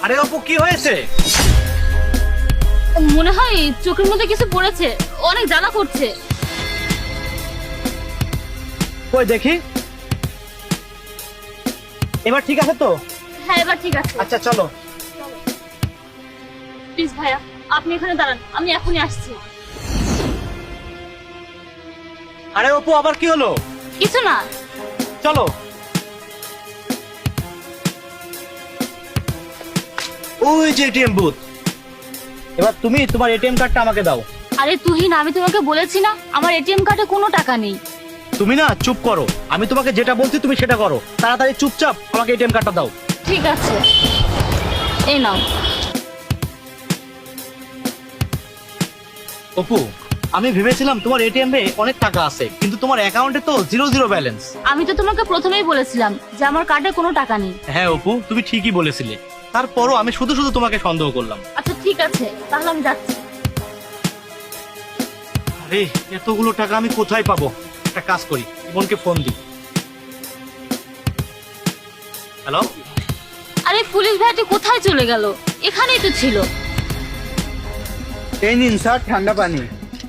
আরে অপু কি হয়েছে? মনে হয় চোখের মধ্যে কিছু পড়েছে, অনেক জ্বালা করছে। কই দেখি। এবার ঠিক আছে তো? হ্যাঁ এবার ঠিক আছে। আচ্ছা চলো। প্লিজ ভাইয়া আপনি এখানে দাঁড়ান, আমি এখনই আসছি। আরে অপু আবার কি হলো? কিছু না। চলো। ওই যে এটিএম বুথ। এবার তুমি তোমার এটিএম কার্ডটা আমাকে দাও। আরে তুহিন, আমি তোমাকে বলেছি না আমার এটিএম কার্ডে কোনো টাকা নেই। তুমি না চুপ করো, আমি তোমাকে যেটা বলছি তুমি সেটা করো। তাড়াতাড়ি চুপচাপ আমাকে এটিএম কার্ডটা দাও। ঠিক আছে, এই নাও। অপু, আমি ভেবেছিলাম তোমার এটিএম এ অনেক টাকা আছে, কিন্তু তোমার অ্যাকাউন্টে তো জিরো জিরো ব্যালেন্স। আমি তো তোমাকে প্রথমেই বলেছিলাম যে আমার কার্ডে কোনো টাকা নেই। হ্যাঁ অপু, তুমি ঠিকই বলেছিলে, তারপরও আমি শুধু শুধু তোমাকে সন্দেহ করলাম। আচ্ছা ঠিক আছে, তাহলে আমি যাচ্ছি। আরে এতগুলো টাকা আমি কোথায় পাবো? একটা কাজ করি, ইমনকে ফোন দিই। হ্যালো। আরে পুলিশ ভাইটি কোথায় চলে গেল? এখানেই তো ছিল। এই নিন স্যার ঠান্ডা পানি।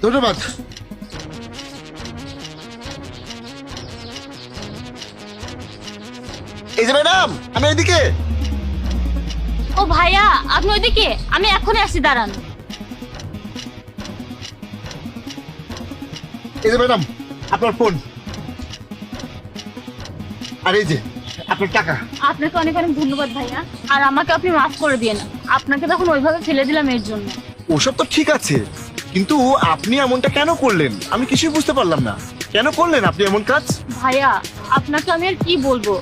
ধন্যবাদ। এই যে ম্যাডাম, আমি এদিকে। ও ভাইয়া আপনি ওইদিকে, আমি এখনই আসছি, দাঁড়ান। এই যে ম্যাডাম, আপনার ফোন। আর এই যে আপনার টাকা। আপনাকে অনেক অনেক ধন্যবাদ ভাইয়া, আর আমাকে আপনি মাফ করে দিয়ে না, আপনাকে তখন ওইভাবে ফেলে দিলাম এর জন্য। ওসব তো ঠিক আছে, কিন্তু আপনি এমনটা কেন করলেন আমি কিছুই বুঝতে পারলাম না। কেন করলেন আপনি এমন কাজ? ভাইয়া আপনাকে আমি আর কি বলবো,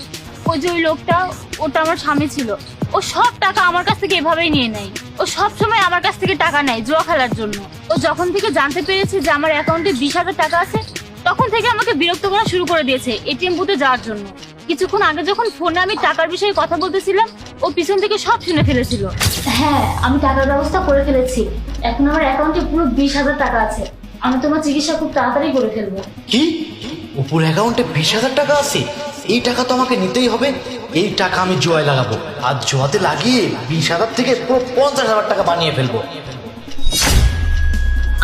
ওই যে ওই লোকটা, ওটা আমার স্বামী ছিল। ও সব টাকা আমার কাছ থেকে এভাবেই নিয়ে নেয়। ও সব সময় আমার কাছ থেকে টাকা নেয় জুয়া খেলার জন্য। ও যখন থেকে জানতে পেরেছে যে আমার অ্যাকাউন্টে 20,000 টাকা আছে, তখন থেকে আমাকে বিরক্ত করা শুরু করে দিয়েছে এটিএম বুথে যাওয়ার জন্য। কিছুক্ষণ আগে যখন ফোনে আমি টাকার বিষয়ে কথা বলতেছিলাম, ও পিছন থেকে সব শুনে ফেলেছিল। হ্যাঁ আমি টাকার ব্যবস্থা করে ফেলেছি, এখন আমার অ্যাকাউন্টে পুরো 20,000 টাকা আছে। আমি তোমার চিকিৎসা খুব তাড়াতাড়ি করে ফেলবো। কি? অপুর অ্যাকাউন্টে 20,000 টাকা আছে? এই টাকা তো আমাকে নিতেই হবে। এই টাকা আমি জুয়ায় লাগাবো, আর জুয়াতে লাগিয়ে 20,000 থেকে পুরো 50,000 টাকা বানিয়ে ফেলবো।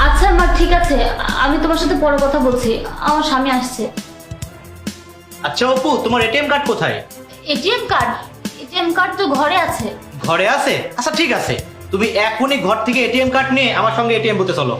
আচ্ছা মা ঠিক আছে, আমি তোমার সাথে পরে কথা বলছি, আমার স্বামী আসছে। আচ্ছা অপু, তোমার এটিএম কার্ড কোথায়? ATM card? এটিএম কার্ড তো ঘরে আছে। ঘরে আছে? আচ্ছা ঠিক আছে, তুমি এখনই ঘর থেকে এটিএম কার্ড নিয়ে আমার সঙ্গে এটিএম বুথে চলো।